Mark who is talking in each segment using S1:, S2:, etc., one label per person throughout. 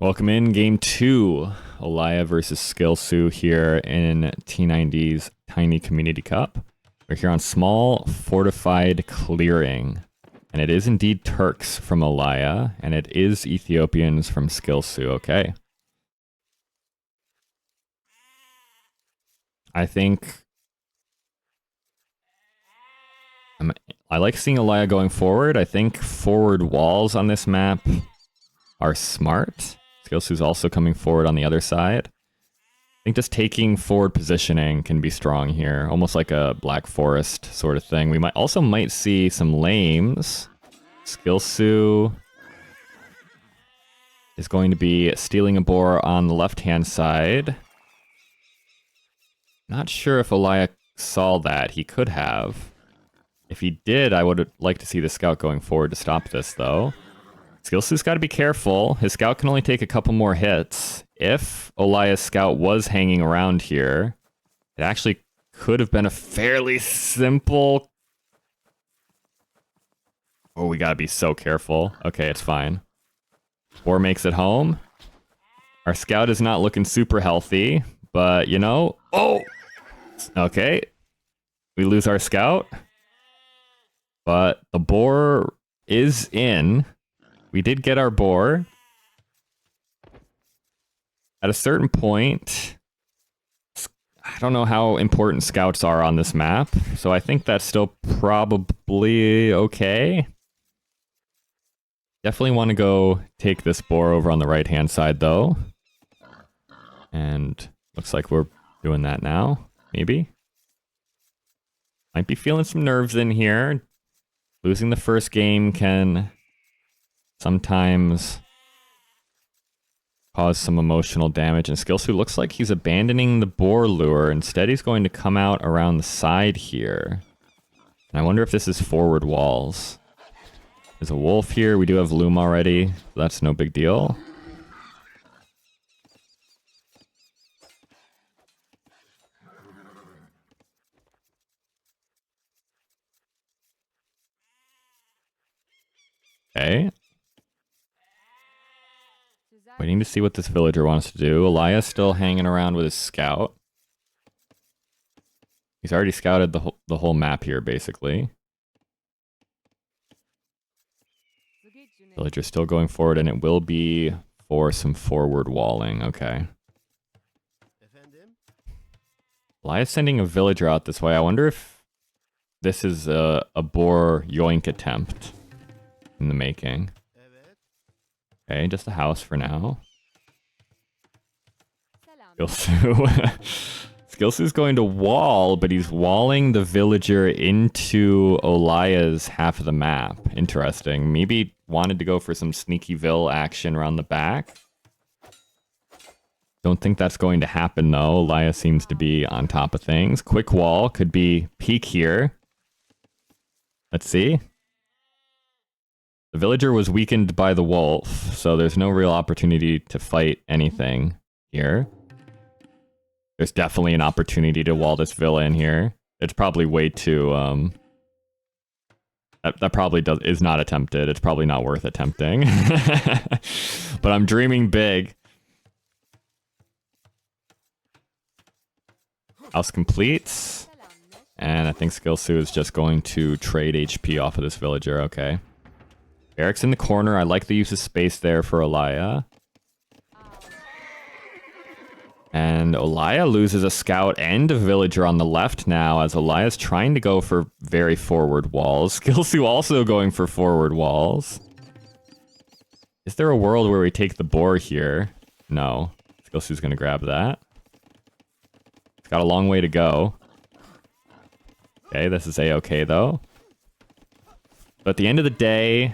S1: Welcome in game 2, Olaya versus Skilsu here in T90's Tiny Community Cup. We're here on small fortified clearing, and it is indeed Turks from Olaya, and it is Ethiopians from Skilsu. Okay. I think I like seeing Olaya going forward. I think forward walls on this map are smart. Skilsu's also coming forward on the other side. I think just taking forward positioning can be strong here, almost like a Black Forest sort of thing. We might see some lames. Skilsu is going to be stealing a boar on the left-hand side. Not sure if Olaya saw that. He could have. If he did, I would like to see the scout going forward to stop this, though. Skilsu's got to be careful. His scout can only take a couple more hits. If Olaya's scout was hanging around here, it actually could have been a fairly simple... Oh, we gotta be so careful. Okay, it's fine. Boar makes it home. Our scout is not looking super healthy, but you know... Oh! Okay. We lose our scout. But the boar is in. We did get our boar. At a certain point, I don't know how important scouts are on this map, so I think that's still probably okay. Definitely want to go take this boar over on the right-hand side, though. And looks like we're doing that now, maybe. Might be feeling some nerves in here. Losing the first game can sometimes cause some emotional damage, and Skilsu looks like he's abandoning the boar lure. Instead, he's going to come out around the side here. And I wonder if this is forward walls. There's a wolf here. We do have loom already, so that's no big deal. Okay. Waiting to see what this villager wants to do. Olaya's still hanging around with his scout. He's already scouted the whole map here, basically. Villager's still going forward, and it will be for some forward walling. Okay. Olaya's sending a villager out this way. I wonder if this is a boar yoink attempt in the making. Okay, just a house for now. Skilsu's going to wall, but he's walling the villager into Olaya's half of the map. Interesting. Maybe wanted to go for some sneakyville action around the back. Don't think that's going to happen, though. Olaya seems to be on top of things. Quick wall could be peak here. Let's see. The villager was weakened by the wolf, so there's no real opportunity to fight anything here. There's definitely an opportunity to wall this villa in here. It's probably way too, that probably is not attempted. It's probably not worth attempting. But I'm dreaming big. House completes. And I think Skilsu is just going to trade HP off of this villager. Okay. Eric's in the corner. I like the use of space there for Olaya. And Olaya loses a scout and a villager on the left now, as Olaya's trying to go for very forward walls. Skilsu also going for forward walls. Is there a world where we take the boar here? No. Skilsu's going to grab that. It's got a long way to go. Okay, this is a-okay, though. But at the end of the day...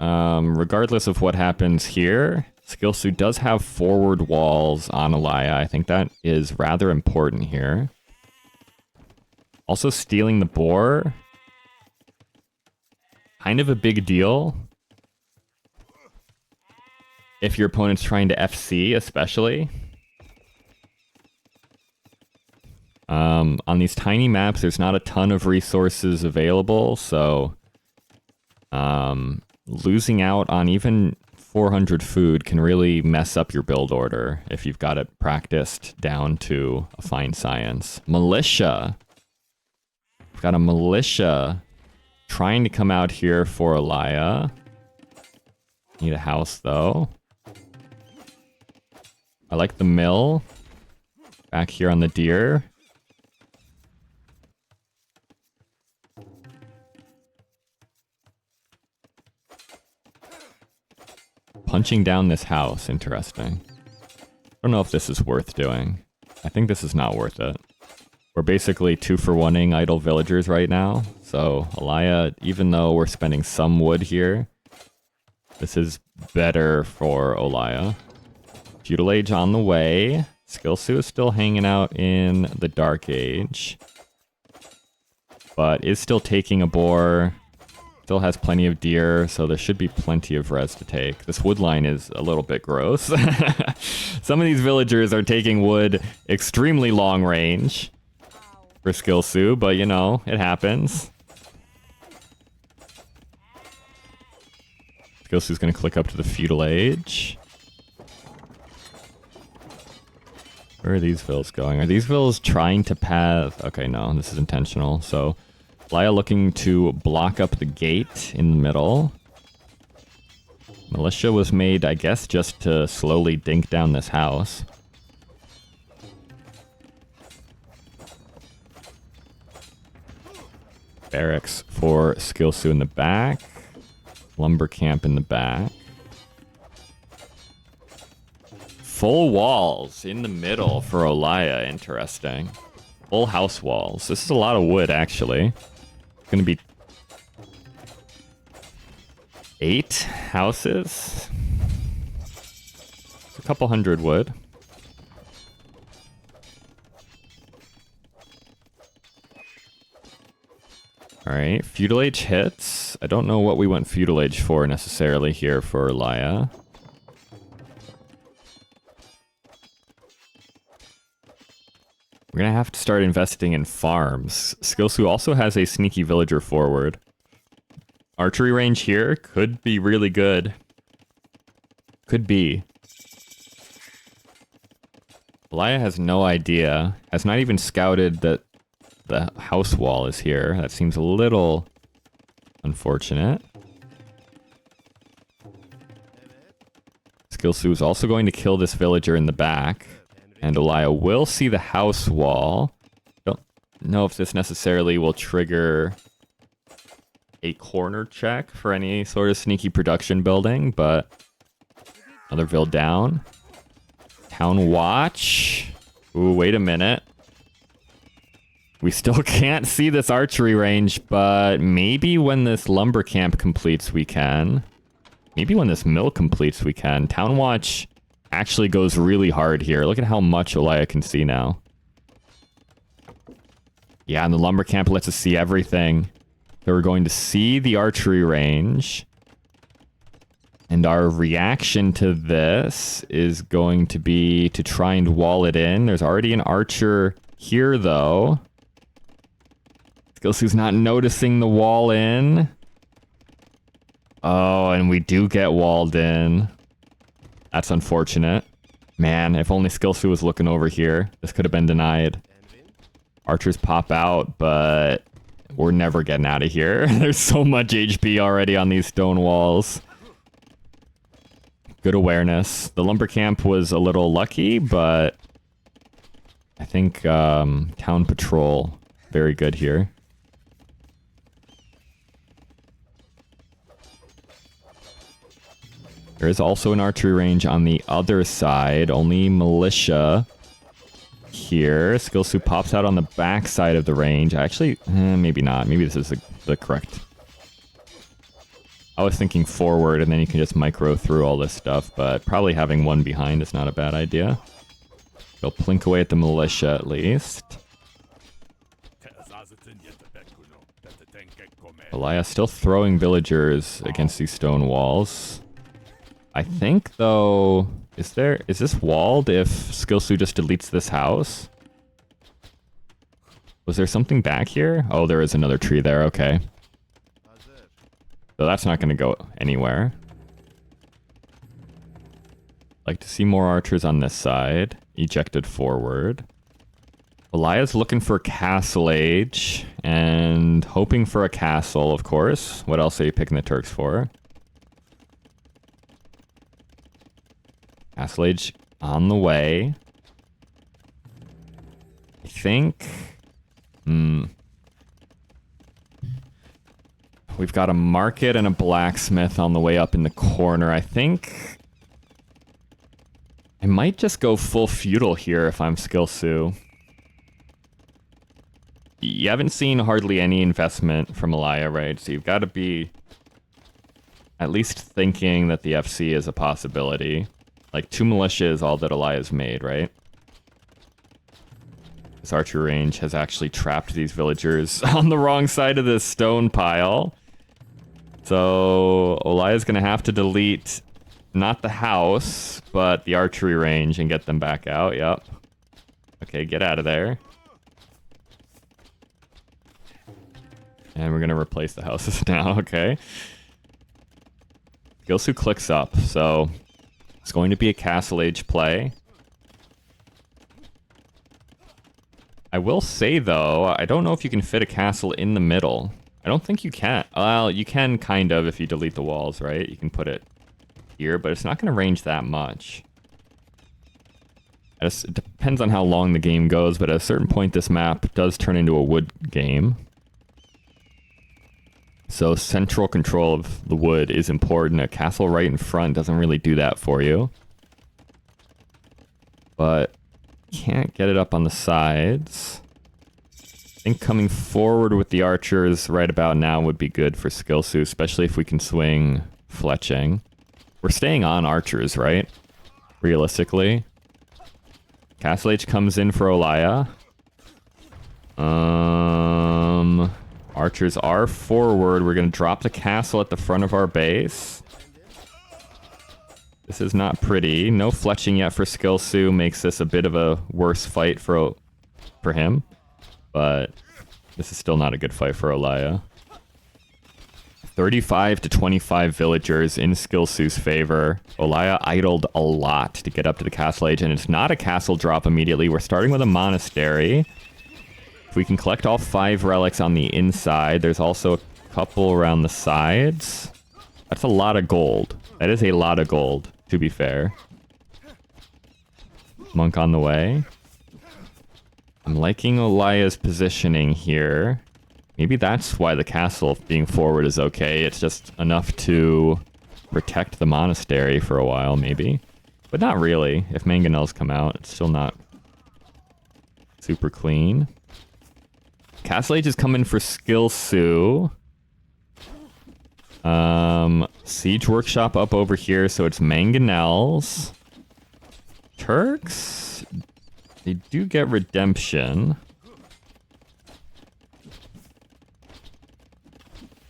S1: regardless of what happens here, Skilsu does have forward walls on Olaya. I think that is rather important here. Also stealing the boar. Kind of a big deal. If your opponent's trying to FC, especially. On these tiny maps, there's not a ton of resources available, so... losing out on even 400 food can really mess up your build order if you've got it practiced down to a fine science. Militia. We've got a militia trying to come out here for Olaya. Need a house, though. I like the mill. Back here on the deer. Punching down this house. Interesting. I don't know if this is worth doing. I think this is not worth it. We're basically 2-for-1ing idle villagers right now. So, Olaya, even though we're spending some wood here, this is better for Olaya. Feudal Age on the way. Skilsu is still hanging out in the Dark Age. But is still taking a boar. Still has plenty of deer, so there should be plenty of res to take. This wood line is a little bit gross. Some of these villagers are taking wood extremely long range for Skilsu, but you know, it happens. Skilsu's gonna click up to the Feudal Age. Where are these vills going? Are these vills trying to path? Okay, no, this is intentional. So, Olaya looking to block up the gate in the middle. Militia was made, I guess, just to slowly dink down this house. Barracks for Skilsu in the back. Lumber camp in the back. Full walls in the middle for Olaya. Interesting. Full house walls. This is a lot of wood, actually. It's gonna be 8 houses. It's a couple hundred wood. Alright, Feudal Age hits. I don't know what we went Feudal Age for necessarily here for Olaya. We're gonna have to start investing in farms. Skilsu also has a sneaky villager forward. Archery range here could be really good. Could be. Olaya has no idea. Has not even scouted that the house wall is here. That seems a little unfortunate. Skilsu is also going to kill this villager in the back. And Olaya will see the house wall. Don't know if this necessarily will trigger a corner check for any sort of sneaky production building, but another vill down. Town watch. Ooh, wait a minute. We still can't see this archery range, but maybe when this lumber camp completes, we can. Maybe when this mill completes, we can. Town watch actually goes really hard here. Look at how much Olaya can see now. Yeah, and the lumber camp lets us see everything. So we're going to see the archery range. And our reaction to this is going to be to try and wall it in. There's already an archer here, though. Skilsu's not noticing the wall in. Oh, and we do get walled in. That's unfortunate. Man, if only Skilsu was looking over here. This could have been denied. Archers pop out, but we're never getting out of here. There's so much HP already on these stone walls. Good awareness. The lumber camp was a little lucky, but I think town patrol, very good here. There is also an archery range on the other side. Only militia here. Skilsu pops out on the back side of the range. Actually, maybe not. Maybe this is the correct. I was thinking forward, and then you can just micro through all this stuff, but probably having one behind is not a bad idea. They'll plink away at the militia at least. Olaya still throwing villagers against these stone walls. I think, though, is this walled if Skilsu just deletes this house? Was there something back here? Oh, there is another tree there, okay. So that's not going to go anywhere. Like to see more archers on this side. Ejected forward. Olaya's looking for castle age. And hoping for a castle, of course. What else are you picking the Turks for? Castle age on the way. I think... We've got a market and a blacksmith on the way up in the corner. I think... I might just go full feudal here if I'm Skilsu. You haven't seen hardly any investment from Olaya, right? So you've got to be at least thinking that the FC is a possibility. Like, 2 militia is all that Olaya's made, right? This archer range has actually trapped these villagers on the wrong side of this stone pile. So Olaya's going to have to delete not the house, but the archery range and get them back out. Yep. Okay, get out of there. And we're going to replace the houses now, okay. Skilsu clicks up, so it's going to be a castle age play. I will say, though, I don't know if you can fit a castle in the middle. I don't think you can. Well, you can kind of if you delete the walls, right? You can put it here, but it's not going to range that much. It depends on how long the game goes, but at a certain point, this map does turn into a wood game. So central control of the wood is important. A castle right in front doesn't really do that for you. But can't get it up on the sides. I think coming forward with the archers right about now would be good for Skilsu, especially if we can swing fletching. We're staying on archers, right? Realistically. Castle Age comes in for Olaya. Archers are forward. We're going to drop the castle at the front of our base. This is not pretty. No fletching yet for Skilsu makes this a bit of a worse fight for him. But this is still not a good fight for Olaya. 35 to 25 villagers in Skilsu's favor. Olaya idled a lot to get up to the castle age, and it's not a castle drop immediately. We're starting with a monastery. If we can collect all 5 relics on the inside, there's also a couple around the sides. That's a lot of gold. That is a lot of gold, to be fair. Monk on the way. I'm liking Olaya's positioning here. Maybe that's why the castle being forward is okay. It's just enough to protect the monastery for a while, maybe. But not really. If mangonels come out, it's still not super clean. Castle Age is coming for Skilsu. Siege Workshop up over here, so it's mangonels. Turks, they do get redemption.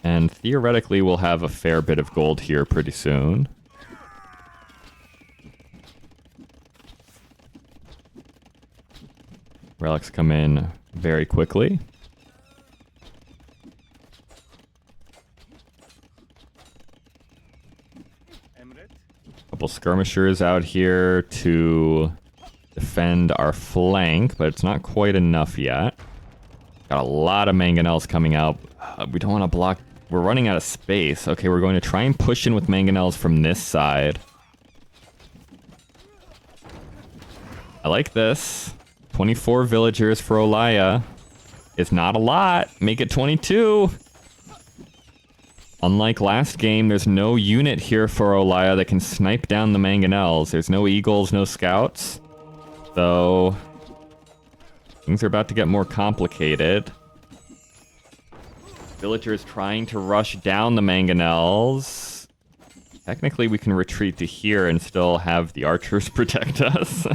S1: And theoretically, we'll have a fair bit of gold here pretty soon. Relics come in very quickly. Couple skirmishers out here to defend our flank, but it's not quite enough yet. Got a lot of mangonels coming out. We don't want to block. We're running out of space. Okay, we're going to try and push in with mangonels from this side. I like this. 24 villagers for Olaya. It's not a lot. Make it 22. Unlike last game, there's no unit here for Olaya that can snipe down the mangonels. There's no eagles, no scouts. So things are about to get more complicated. Villagers trying to rush down the mangonels. Technically, we can retreat to here and still have the archers protect us.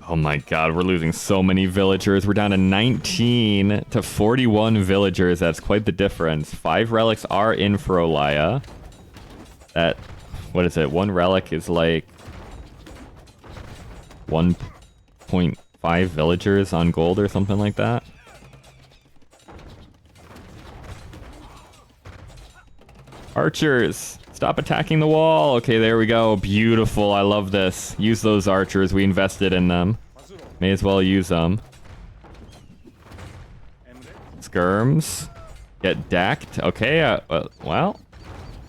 S1: Oh my god, we're losing so many villagers. We're down to 19 to 41 villagers. That's quite the difference. 5 relics are in for Olaya. That, what is it? 1 relic is like 1.5 villagers on gold or something like that. Archers, Stop attacking the wall. Okay, there we go. Beautiful. I love this. Use those archers. We invested in them. May as well use them. Skirms. Get decked. Okay, well.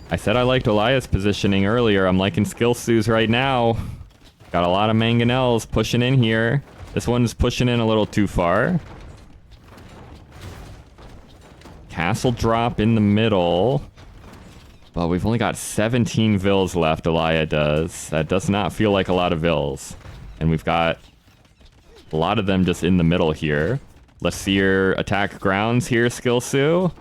S1: I said I liked Olaya's positioning earlier. I'm liking Skilsu's right now. Got a lot of mangonels pushing in here. This one's pushing in a little too far. Castle drop in the middle. But we've only got 17 vills left, Olaya does. That does not feel like a lot of vills. And we've got a lot of them just in the middle here. Let's see your attack grounds here, Skilsu.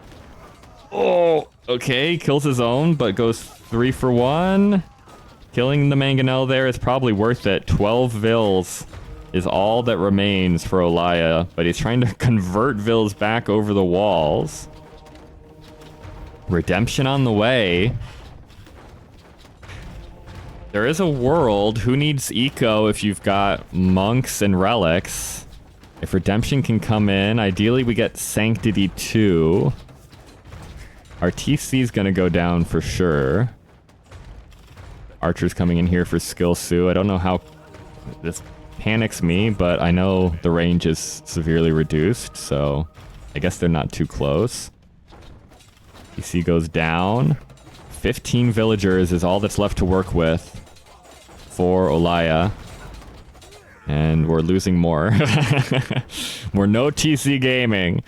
S1: Oh, okay. Kills his own, but goes 3 for 1. Killing the mangonel there is probably worth it. 12 vills is all that remains for Olaya. But he's trying to convert vills back over the walls. Redemption on the way. There is a world. Who needs eco if you've got monks and relics? If redemption can come in, ideally we get sanctity too. Our TC is going to go down for sure. Archer's coming in here for Skilsu. I don't know how this panics me, but I know the range is severely reduced, so I guess they're not too close. PC goes down. 15 villagers is all that's left to work with for Olaya. And we're losing more. We're no TC gaming.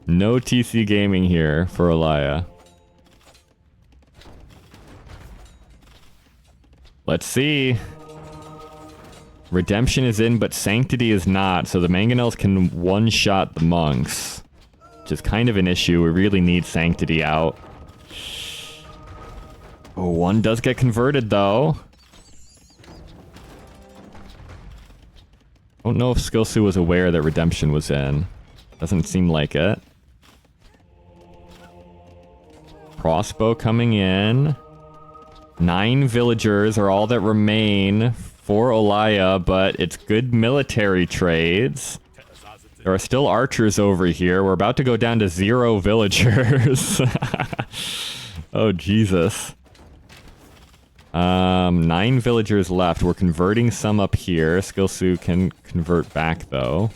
S1: No TC gaming here for Olaya. Let's see. Redemption is in, but Sanctity is not, so the mangonels can one-shot the monks. Which is kind of an issue. We really need Sanctity out. Oh, one does get converted, though. Don't know if Skilsu was aware that Redemption was in. Doesn't seem like it. Crossbow coming in. 9 villagers are all that remain for Olaya, but it's good military trades. There are still archers over here. We're about to go down to 0 villagers. Oh, Jesus. 9 villagers left. We're converting some up here. Skilsu can convert back, though.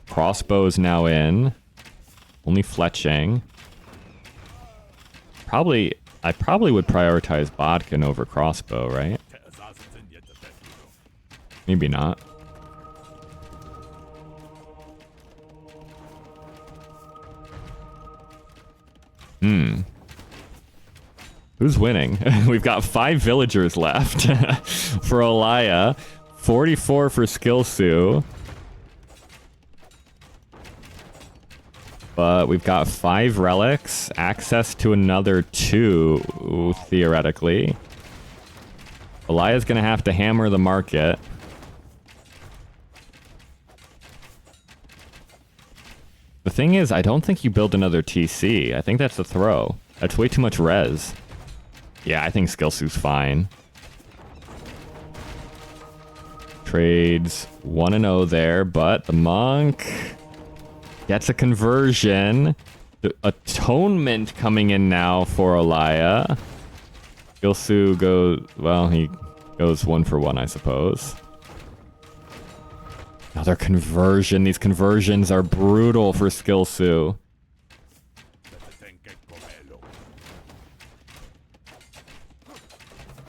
S1: Crossbow's now in. Only fletching. I probably would prioritize Bodkin over crossbow, right? Maybe not. Who's winning? We've got 5 villagers left for Olaya. 44 for Skilsu. But we've got 5 relics. Access to another 2, theoretically. Olaya's gonna have to hammer the market. The thing is, I don't think you build another TC. I think that's a throw. That's way too much res. Yeah, I think Skilsu's fine. Trades 1-0 there, but the monk gets a conversion. The atonement coming in now for Olaya. Skilsu goes, well, he goes 1 for 1, I suppose. Another conversion. These conversions are brutal for Skilsu.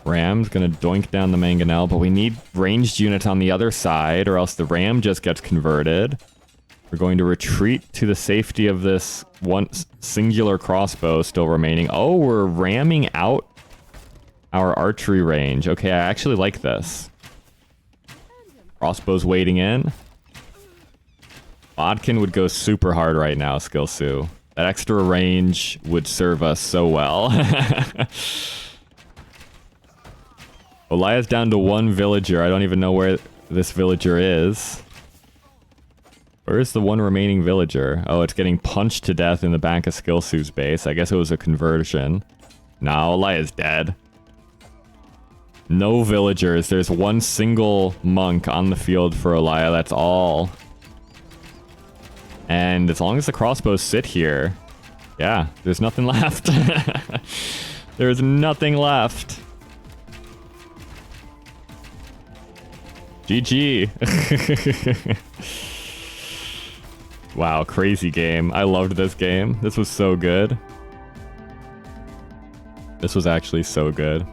S1: Ram's gonna doink down the mangonel, but we need ranged units on the other side, or else the ram just gets converted. We're going to retreat to the safety of this one singular crossbow still remaining. Oh, we're ramming out our archery range. Okay, I actually like this. Crossbow's waiting in. Bodkin would go super hard right now, Skilsu. That extra range would serve us so well. Olaya's down to 1 villager. I don't even know where this villager is. Where's the 1 remaining villager? Oh, it's getting punched to death in the back of Skilsu's base. I guess it was a conversion. No, Olaya's dead. No villagers. There's 1 single monk on the field for Olaya. That's all. And as long as the crossbows sit here, Yeah, there's nothing left. There's nothing left. GG. Wow, crazy game. I loved this game. This was so good. This was actually so good.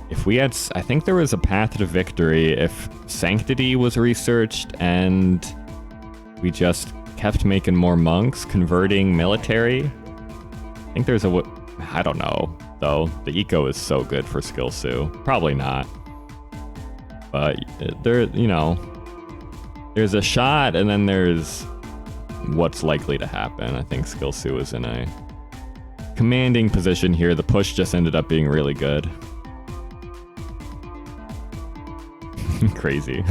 S1: If we had... I think there was a path to victory if Sanctity was researched and we just kept making more monks, converting military. I think there's a... I don't know, though. The eco is so good for Skilsu. Probably not. But there, you know... There's a shot, and then there's what's likely to happen. I think Skilsu is in a commanding position here. The push just ended up being really good. Crazy.